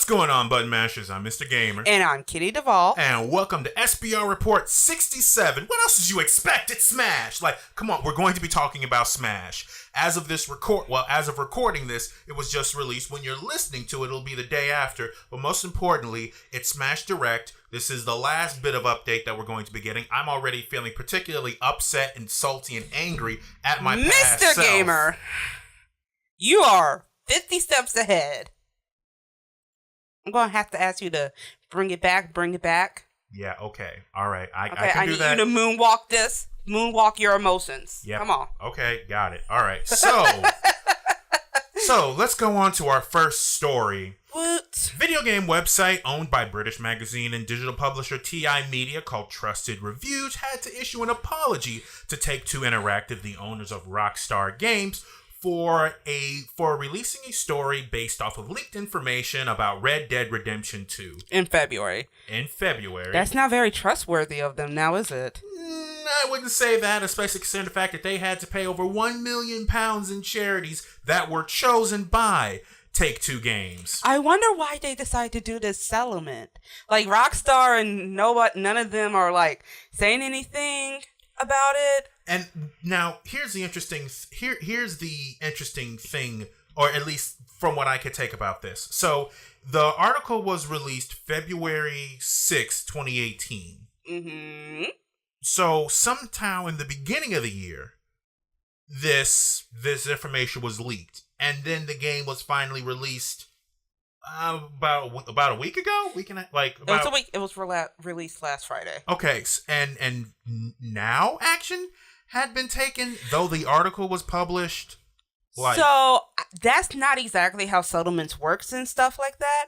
What's going on, Button Mashers? I'm Mr. Gamer. And I'm Kitty Duvall. And welcome to SBR Report 67. What else did you expect? It's Smash. Like, come on, we're going to be talking about Smash. As of recording this, it was just released. When you're listening to it, it'll be the day after. But most importantly, it's Smash Direct. This is the last bit of update that we're going to be getting. I'm already feeling particularly upset and salty and angry at my past self. Mr. Gamer, you are 50 steps ahead. I'm going to have to ask you to bring it back. Yeah, okay. All right. I can do that. I need you to moonwalk your emotions. Yep. Come on. Okay, got it. All right. So let's go on to our first story. What? Video game website owned by British magazine and digital publisher TI Media called Trusted Reviews had to issue an apology to Take-Two Interactive, the owners of Rockstar Games, for releasing a story based off of leaked information about Red Dead Redemption 2. In February. That's not very trustworthy of them now, is it? I wouldn't say that, especially considering the fact that they had to pay over £1 million in charities that were chosen by Take-Two Games. I wonder why they decided to do this settlement. Like, Rockstar and none of them are, like, saying anything about it. And now here's the interesting thing, or at least from what I could take about this. So the article was released February 6, 2018. Mm-hmm. So sometime in the beginning of the year, this information was leaked, and then the game was finally released about a week ago. It was released last Friday. Okay, and now action had been taken, though the article was published. So that's not exactly how settlements works and stuff like that.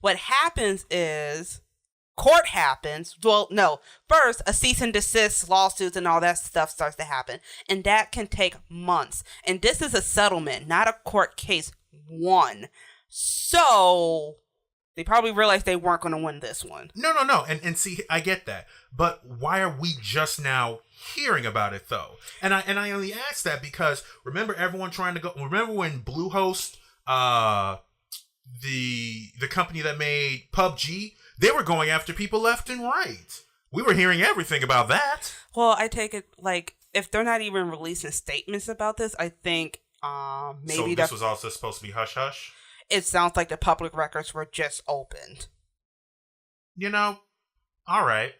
What happens is court happens. Well, no. First, a cease and desist lawsuits and all that stuff starts to happen, and that can take months. And this is a settlement, not a court case won. So they probably realized they weren't going to win this one. No. And see, I get that. But why are we just now hearing about it, though? And I only ask that because remember everyone trying to go... Remember when Bluehost, the company that made PUBG, they were going after people left and right. We were hearing everything about that. Well, I take it, like, if they're not even releasing statements about this, I think maybe... So this was also supposed to be hush-hush? It sounds like the public records were just opened. All right.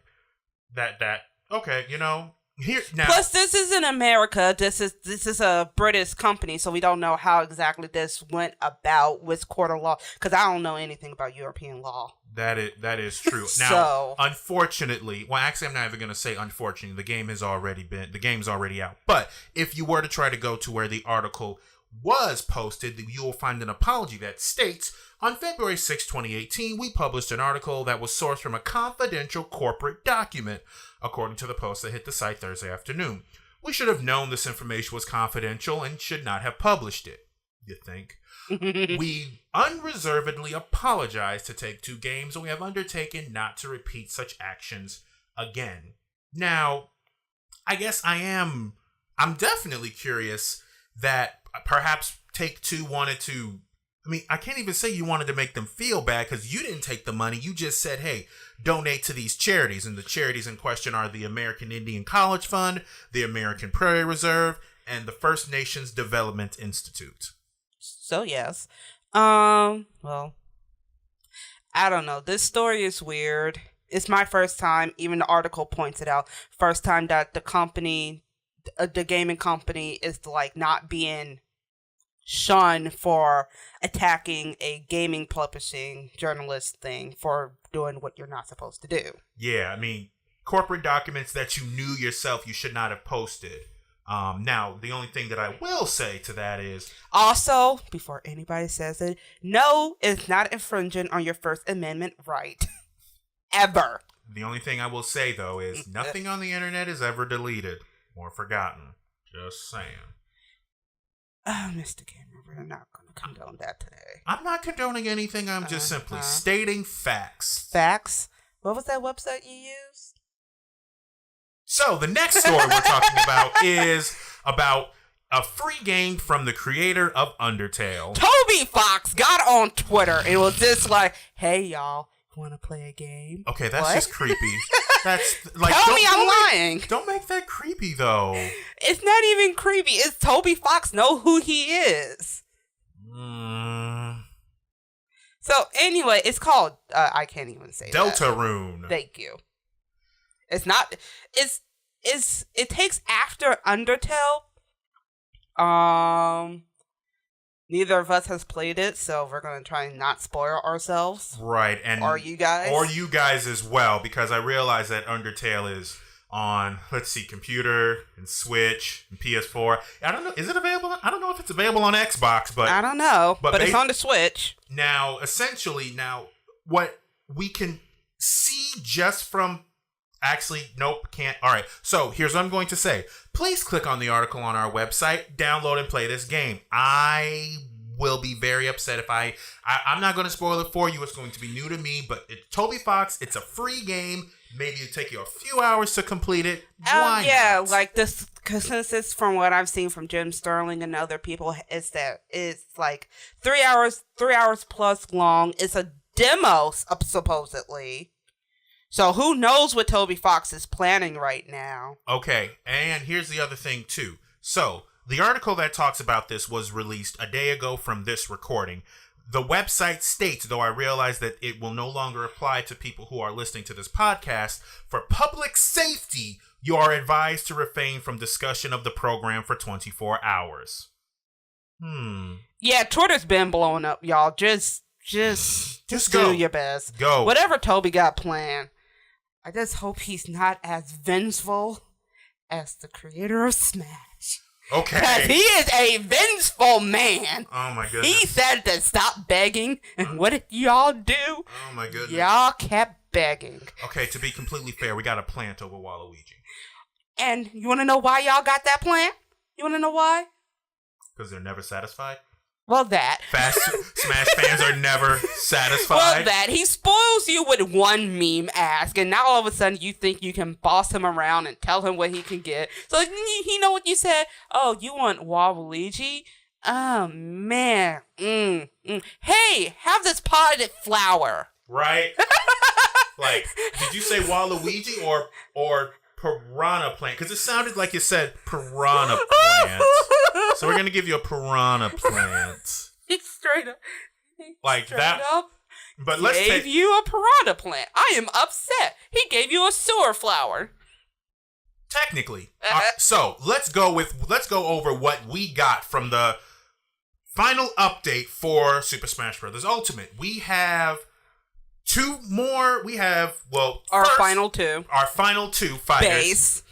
Okay, here now. Plus, this is in America. This is a British company, so we don't know how exactly this went about with court of law, because I don't know anything about European law. That is true. Now, unfortunately, well, actually, I'm not even going to say unfortunately. The game's already out. But if you were to try to go to where the article was posted, you will find an apology that states, on February 6, 2018, we published an article that was sourced from a confidential corporate document, according to the post that hit the site Thursday afternoon. We should have known this information was confidential and should not have published it, you think? We unreservedly apologize to Take-Two Games, and we have undertaken not to repeat such actions again. Now, I guess I'm definitely curious that perhaps Take-Two wanted to... I mean, I can't even say you wanted to make them feel bad because you didn't take the money. You just said, hey, donate to these charities. And the charities in question are the American Indian College Fund, the American Prairie Reserve, and the First Nations Development Institute. So, yes. Well, I don't know. This story is weird. It's my first time, even the article points it out, first time that the company, the gaming company is like not being shunned for attacking a gaming publishing journalist thing for doing what you're not supposed to do. Yeah, I mean, corporate documents that you knew yourself you should not have posted. Now, the only thing that I will say to that is... Also, before anybody says it, no, it's not infringing on your First Amendment right. Ever. The only thing I will say, though, is nothing on the internet is ever deleted or forgotten. Just saying. Mr. Gamer, we're not going to condone that today. I'm not condoning anything. I'm just simply stating facts. Facts? What was that website you used? So, the next story we're talking about is about a free game from the creator of Undertale. Toby Fox got on Twitter and was just like, "Hey y'all, want to play a game?" Okay, that's just creepy. That's like, tell me I'm lying. Don't make that creepy though. It's not even creepy. It's Toby Fox know who he is. So anyway, it's called I can't even say Deltarune. Thank you. It's not. It takes after Undertale. Neither of us has played it, so we're gonna try and not spoil ourselves. Right, and or you guys as well, because I realize that Undertale is on, let's see, computer and Switch and PS4. I don't know, is it available? I don't know if it's available on Xbox, but I don't know. But it's on the Switch. Now, essentially, what we can see just from actually, nope, can't. All right, so here's what I'm going to say. Please click on the article on our website, download and play this game. I will be very upset if I'm not going to spoil it for you. It's going to be new to me, but it's Toby Fox. It's a free game. Maybe it'll take you a few hours to complete it. Why not? Like this consensus from what I've seen from Jim Sterling and other people is that it's like 3 hours plus long. It's a demo, supposedly. So who knows what Toby Fox is planning right now? Okay, and here's the other thing too. So the article that talks about this was released a day ago from this recording. The website states, though I realize that it will no longer apply to people who are listening to this podcast, for public safety, you are advised to refrain from discussion of the program for 24 hours. Yeah, Twitter's been blowing up, y'all. Just do your best. Go. Whatever Toby got planned. I just hope he's not as vengeful as the creator of Smash. Okay. Because he is a vengeful man. Oh my goodness. He said to stop begging, and what did y'all do? Oh my goodness. Y'all kept begging. Okay, to be completely fair, we got a plant over Waluigi. And you want to know why y'all got that plant? You want to know why? Because they're never satisfied? Well, that. Smash fans are never satisfied. Well, that. He spoils you with one meme ask, and now all of a sudden you think you can boss him around and tell him what he can get. So, you know what you said? Oh, you want Waluigi? Oh, man. Hey, have this potted flower. Right? Like, did you say Waluigi or piranha plant? Because it sounded like you said piranha plant. So we're going to give you a piranha plant. He straight up. But let's gave you a piranha plant. I am upset. He gave you a sewer flower. Technically. So let's go over what we got from the final update for Super Smash Bros. Ultimate. We have two more. We have, our final two fighters. Base.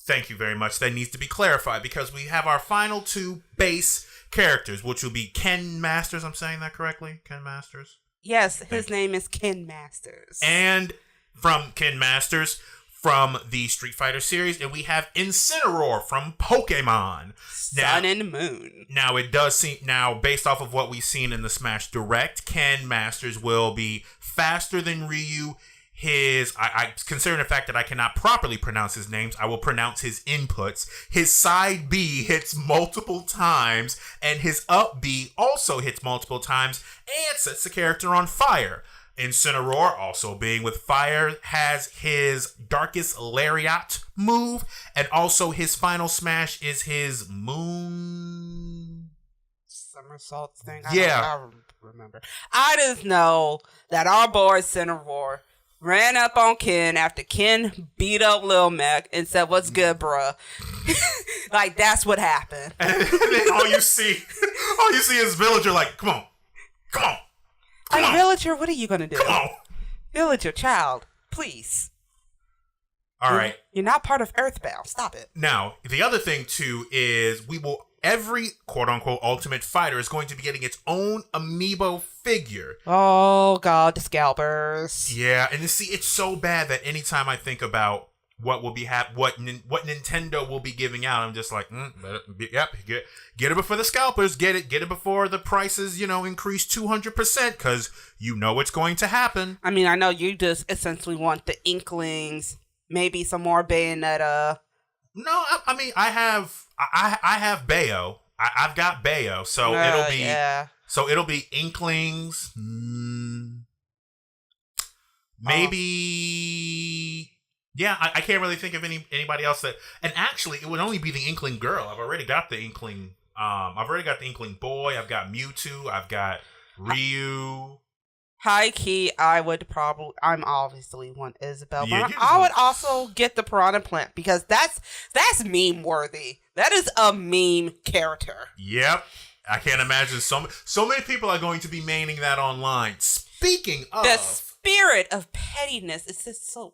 Thank you very much. That needs to be clarified because we have our final two base characters, which will be Ken Masters. I'm saying that correctly? Ken Masters? Yes, his name is Ken Masters. And from Ken Masters from the Street Fighter series, and we have Incineroar from Pokemon. Sun and Moon. Now, it does seem, based off of what we've seen in the Smash Direct, Ken Masters will be faster than Ryu. I considering the fact that I cannot properly pronounce his names, I will pronounce his inputs. His side B hits multiple times, and his up B also hits multiple times, and sets the character on fire. Incineroar, also being with fire, has his Darkest Lariat move, and also his final smash is his Moon somersault thing. Yeah, I remember. I just know that our boy Incineroar ran up on Ken after Ken beat up Lil Mac and said, "What's good, bruh?" Like, that's what happened. And then all you see is Villager like, come on. Like, Villager, what are you gonna do? Come on. Villager, child, please. All right. You're not part of Earthbound. Stop it. Now, the other thing, too, is every quote-unquote Ultimate Fighter is going to be getting its own amiibo figure. Oh, God, the scalpers. Yeah, and you see, it's so bad that anytime I think about what will be what Nintendo will be giving out, I'm just like, get it before the scalpers, get it before the prices, increase 200%, because you know it's going to happen. I mean, I know you just essentially want the Inklings, maybe some more Bayonetta, No, I mean, I have Bayo. I've got Bayo, so it'll be Inklings. Maybe. Yeah, I can't really think of anybody else that. And actually, it would only be the Inkling girl. I've already got the Inkling. I've already got the Inkling boy. I've got Mewtwo. I've got Ryu. High key, I'm obviously one Isabelle, but I would also get the Piranha Plant because that's meme worthy. That is a meme character. Yep. I can't imagine so many people are going to be maining that online. Speaking of the spirit of pettiness, it's just so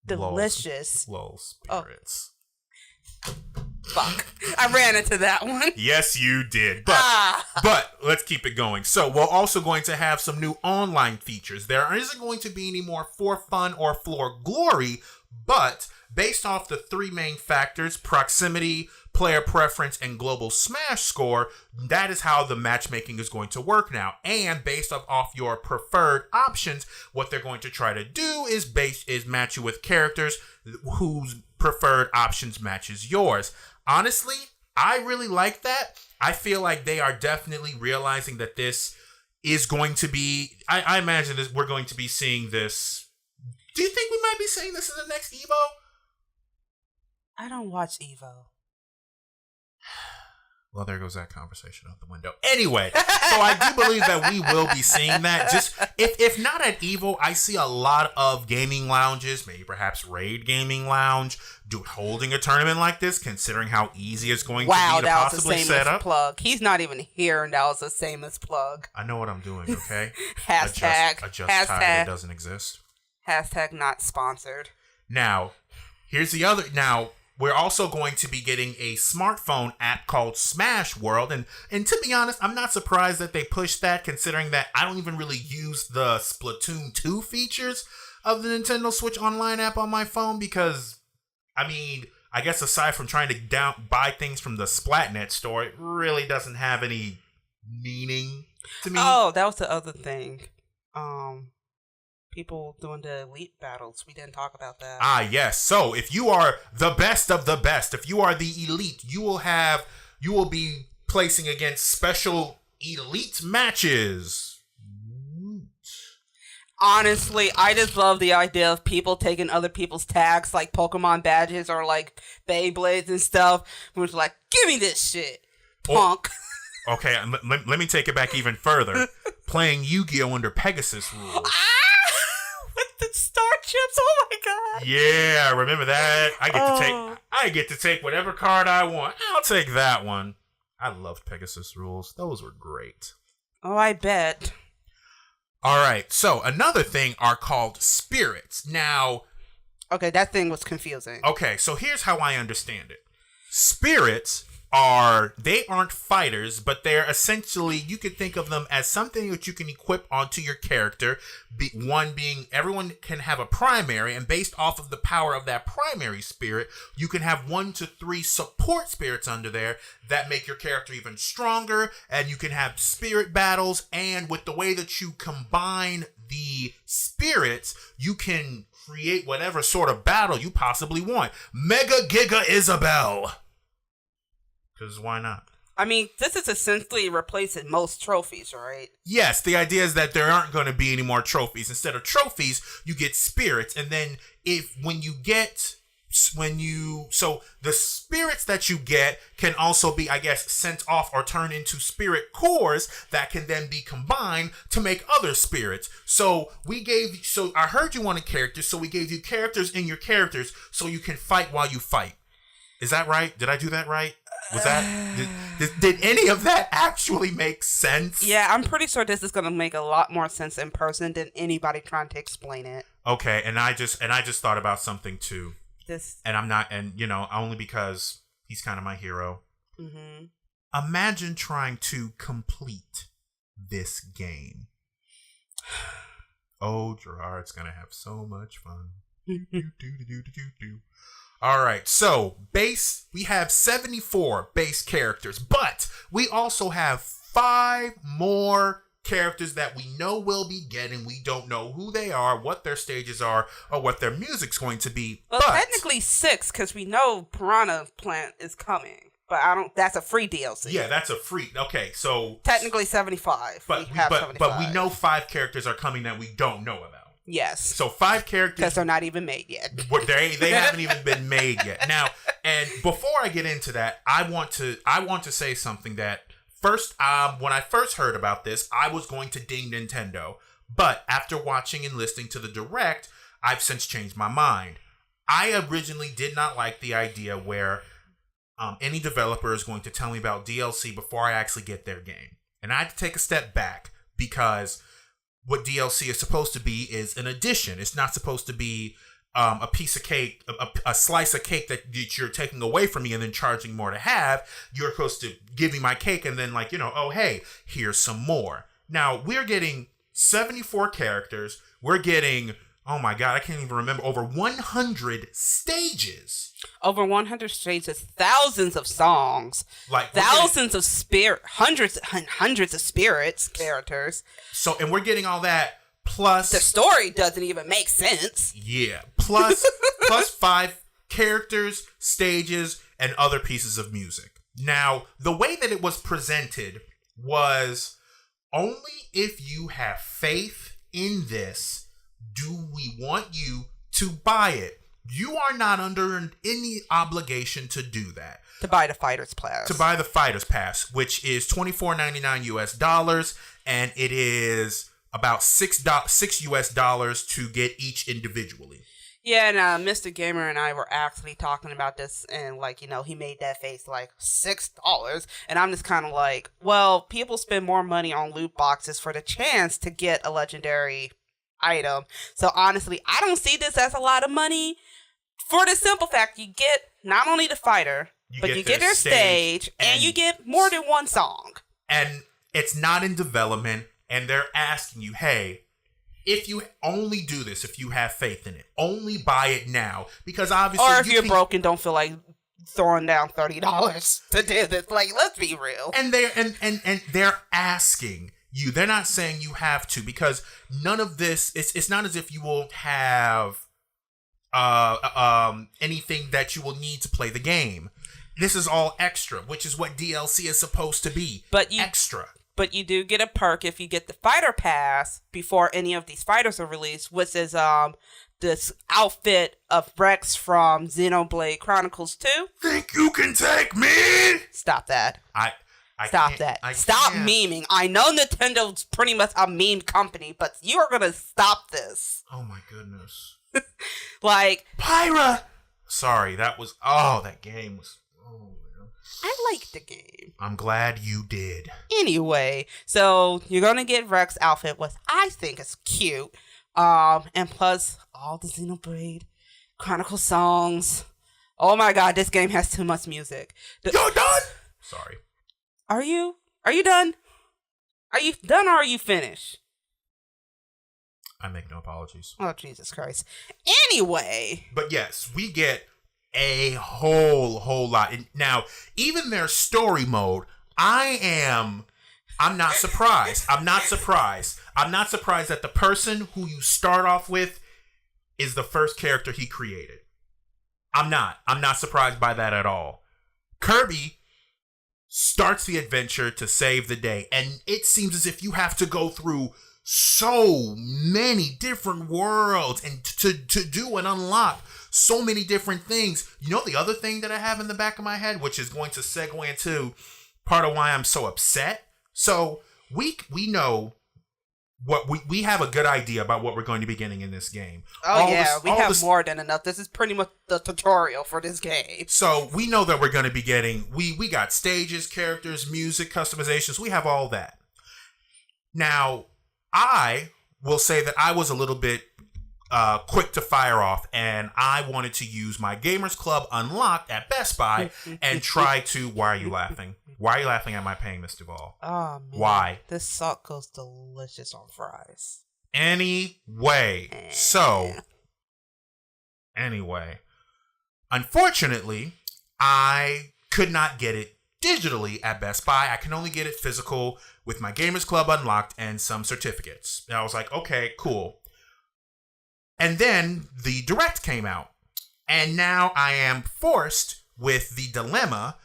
delicious. Lol spirits. Oh. Fuck. I ran into that one. Yes, you did. But let's keep it going. So we're also going to have some new online features. There isn't going to be any more for fun or for glory, but based off the three main factors, proximity, player preference, and global smash score, that is how the matchmaking is going to work now. And based off your preferred options, what they're going to try to do is match you with characters whose preferred options matches yours. Honestly, I really like that. I feel like they are definitely realizing that this is going to be... I imagine we're going to be seeing this... Do you think we might be seeing this in the next EVO? I don't watch EVO. Well, there goes that conversation out the window. Anyway, so I do believe that we will be seeing that. Just if not at EVO, I see a lot of gaming lounges, maybe perhaps Raid Gaming Lounge, holding a tournament like this, considering how easy it's going to be to possibly set up. Plug. He's not even here, and that was the same as plug. I know what I'm doing. Okay. Hashtag. Adjust time doesn't exist. Hashtag not sponsored. Now, here's the other. Now. We're also going to be getting a smartphone app called Smash World. And to be honest, I'm not surprised that they pushed that, considering that I don't even really use the Splatoon 2 features of the Nintendo Switch Online app on my phone because, I mean, I guess aside from trying to buy things from the Splatnet store, it really doesn't have any meaning to me. Oh, that was the other thing. People doing the elite battles. We didn't talk about that. Ah, yes. So if you are the best of the best, if you are the elite, you will be placing against special elite matches. Honestly, I just love the idea of people taking other people's tags, like Pokemon badges or like Beyblades and stuff. Who's like, give me this shit, punk. Okay, let me take it back even further. Playing Yu-Gi-Oh! Under Pegasus rules. With the star chips, oh my god! Yeah, remember that? I get to take whatever card I want. I'll take that one. I loved Pegasus rules; those were great. Oh, I bet. All right, so another thing are called spirits. Now, okay, that thing was confusing. Okay, so here's how I understand it: spirits aren't fighters, but they're essentially, you could think of them as something that you can equip onto your character. One being, everyone can have a primary, and based off of the power of that primary spirit, you can have 1 to 3 support spirits under there that make your character even stronger, and you can have spirit battles, and with the way that you combine the spirits, you can create whatever sort of battle you possibly want. Mega Giga Isabelle! Because why not? I mean, this is essentially replacing most trophies, right? Yes, the idea is that there aren't going to be any more trophies. Instead of trophies, you get spirits. And then so the spirits that you get can also be, I guess, sent off or turned into spirit cores that can then be combined to make other spirits. So I heard you wanted characters, so we gave you characters in your characters so you can fight while you fight. Is that right? Did I do that right? Was that did any of that actually make sense? Yeah, I'm pretty sure this is going to make a lot more sense in person than anybody trying to explain it. Okay, and I just thought about something too. Only because he's kind of my hero. Mm-hmm. Imagine trying to complete this game. Oh, Gerard's gonna have so much fun. All right, so we have 74 base characters, but we also have 5 more characters that we know we'll be getting. We don't know who they are, what their stages are, or what their music's going to be. Well, technically 6, because we know Piranha Plant is coming. But that's a free DLC. Yeah, that's a free. Okay, so technically 75. But we know 5 characters are coming that we don't know about. Yes. So 5 characters, because they're not even made yet. They haven't even been made yet. Now, and before I get into that, I want to say something that first, when I first heard about this, I was going to ding Nintendo, but after watching and listening to the Direct, I've since changed my mind. I originally did not like the idea where any developer is going to tell me about DLC before I actually get their game. And I had to take a step back because what DLC is supposed to be is an addition. It's not supposed to be a piece of cake, a slice of cake that you're taking away from me and then charging more to have. You're supposed to give me my cake and then oh, hey, here's some more. Now, we're getting 74 characters. We're getting, oh my God, I can't even remember, over 100 stages. Over 100 stages, thousands of songs, thousands of hundreds and hundreds of spirits characters. So, and we're getting all that plus the story doesn't even make sense. Yeah, plus 5 characters, stages, and other pieces of music. Now, the way that it was presented was only if you have faith in this do we want you to buy it. You are not under any obligation to do that. To buy the Fighter's Pass. To buy the Fighter's Pass, which is $24.99 US, and it is about $6 US to get each individually. Yeah, and Mr. Gamer and I were actually talking about this, and he made that face $6, and I'm just kind of like, well, people spend more money on loot boxes for the chance to get a legendary item. So honestly, I don't see this as a lot of money for the simple fact you get not only the fighter, but you get their stage and you get more than one song. And it's not in development, and they're asking you, hey, if you only do this, if you have faith in it, only buy it now, because obviously, or if you're broke and don't feel like throwing down $30 to do this, let's be real. And they're asking you. They're not saying you have to, because none of this, it's not as if you will have anything that you will need to play the game. This is all extra, which is what DLC is supposed to be. Extra. But you do get a perk if you get the Fighter Pass before any of these fighters are released, which is this outfit of Rex from Xenoblade Chronicles 2. Think you can take me? Stop that. Stop memeing. I know Nintendo's pretty much a meme company, but you are gonna stop this. Oh my goodness. Pyra. Sorry, that game was. Oh man. I liked the game. I'm glad you did. Anyway, so you're gonna get Rex's outfit, which I think is cute. And plus all the Xenoblade Chronicles songs. Oh my God, this game has too much music. You're done. Sorry. Are you? Are you done? Are you done or are you finished? I make no apologies. Oh, Jesus Christ. Anyway. But yes, we get a whole lot. Now, even their story mode, I'm not surprised. I'm not surprised that the person who you start off with is the first character he created. I'm not surprised by that at all. Kirby starts the adventure to save the day, and it seems as if you have to go through so many different worlds and to do and unlock so many different things. You know, the other thing that I have in the back of my head, which is going to segue into part of why I'm so upset. So we know what we have a good idea about what we're going to be getting in this game. We have more than enough. This is pretty much the tutorial for this game. So we know that we're going to be getting, we got stages, characters, music, customizations. We have all that. Now, I will say that I was a little bit quick to fire off, and I wanted to use my Gamers Club Unlocked at Best Buy and try to... Why are you laughing? Why are you laughing at my pain, Miss Duvall? Oh, man. Why? This salt goes delicious on fries. Anyway, unfortunately, I could not get it digitally at Best Buy. I can only get it physical with my Gamers Club unlocked and some certificates. And I was like, okay, cool. And then the Direct came out. And now I am forced with the dilemma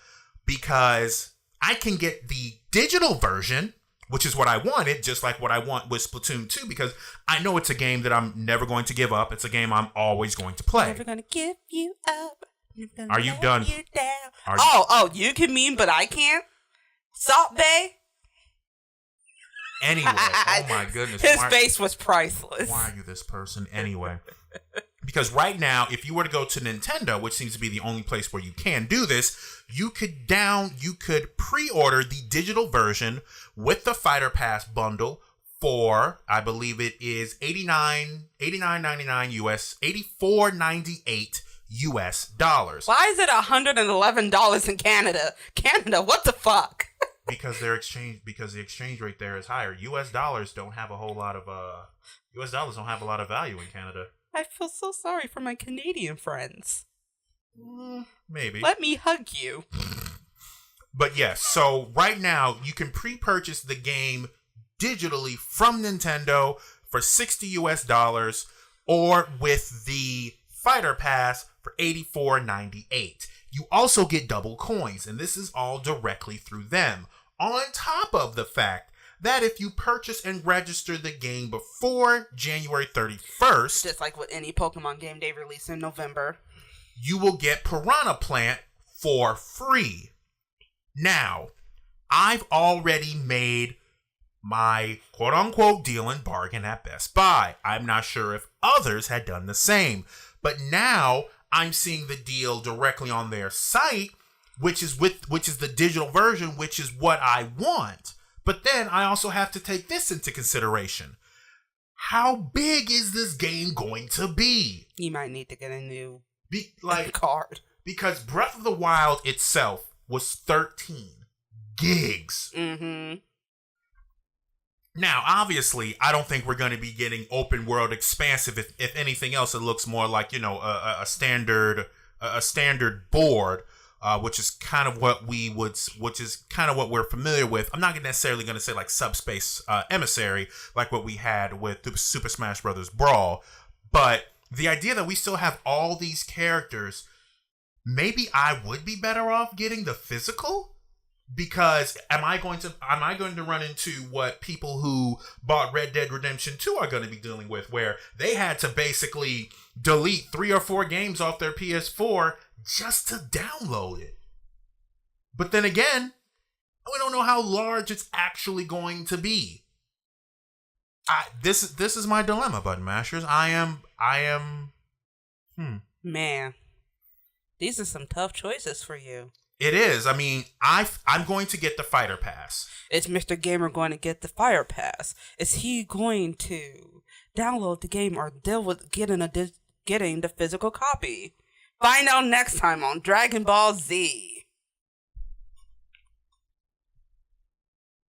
because I can get the digital version, which is what I wanted, just like what I want with Splatoon 2, because I know it's a game that I'm never going to give up. It's a game I'm always going to play. Never gonna give you up. Are you done? You down. You can meme, but I can't? Salt Bay? Anyway, oh my goodness. His face was priceless. Why are you this person anyway? Because right now, if you were to go to Nintendo, which seems to be the only place where you can do this, you could pre-order the digital version with the Fighter Pass bundle for, I believe it is $89.99 US, $84.98 US dollars. Why is it $111 in Canada? Canada, what the fuck? Because the exchange rate there is higher. US dollars don't have a lot of value in Canada. I feel so sorry for my Canadian friends. Maybe. Let me hug you. But yes, so right now you can pre-purchase the game digitally from Nintendo for $60 US or with the Fighter Pass for $84.98. You also get double coins, and this is all directly through them. On top of the fact that if you purchase and register the game before January 31st, just like with any Pokemon game they release in November, you will get Piranha Plant for free. Now, I've already made my quote-unquote deal and bargain at Best Buy. I'm not sure if others had done the same. But now I'm seeing the deal directly on their site, which is the digital version, which is what I want. But then I also have to take this into consideration. How big is this game going to be? You might need to get a new card. Because Breath of the Wild itself was 13 gigs. Mm-hmm. Now, obviously, I don't think we're going to be getting open world expansive. If anything else, it looks more like, a standard board, which is kind of what we're familiar with. I'm not necessarily going to say like Subspace Emissary, like what we had with the Super Smash Bros. Brawl, but the idea that we still have all these characters, maybe I would be better off getting the physical. Because am I going to run into what people who bought Red Dead Redemption 2 are going to be dealing with, where they had to basically delete 3 or 4 games off their PS4 just to download it? But then again, we don't know how large it's actually going to be. This is my dilemma, Button Mashers. Man, these are some tough choices for you. It is. I mean, I'm going to get the Fighter Pass. Is Mr. Gamer going to get the Fire Pass? Is he going to download the game or deal with getting the physical copy? Find out next time on Dragon Ball Z.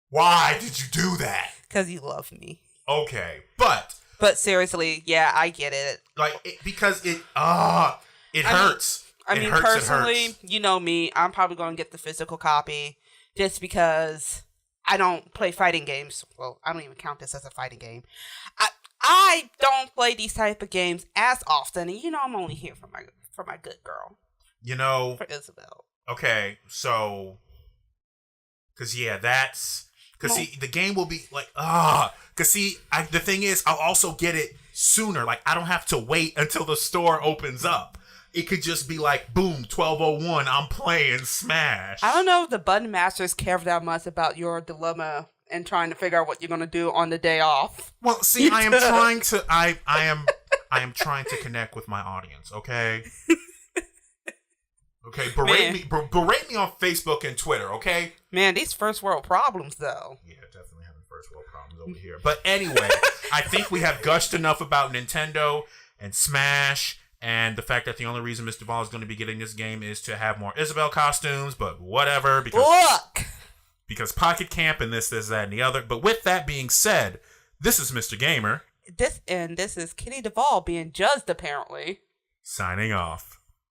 Why did you do that? Because you love me. Okay, but seriously, yeah, I get it. Because it hurts. Personally, you know me, I'm probably going to get the physical copy just because I don't play fighting games. Well, I don't even count this as a fighting game. I don't play these type of games as often, and I'm only here for my good girl. For Isabel. Okay, so because the game will be the thing is, I'll also get it sooner. Like, I don't have to wait until the store opens up. It could just be like, boom, 12:01, I'm playing Smash. I don't know if the Button Masters care that much about your dilemma and trying to figure out what you're going to do on the day off. Well, see, I am trying to connect with my audience, okay? Okay, berate me on Facebook and Twitter, okay? Man, these first world problems, though. Yeah, definitely having first world problems over here. But anyway, I think we have gushed enough about Nintendo and Smash and the fact that the only reason Mr. Ball is going to be getting this game is to have more Isabel costumes, but whatever, because Pocket Camp and this, that, and the other. But with that being said, this is Mr. Gamer. This is Kitty Duvall being judged, apparently. Signing off.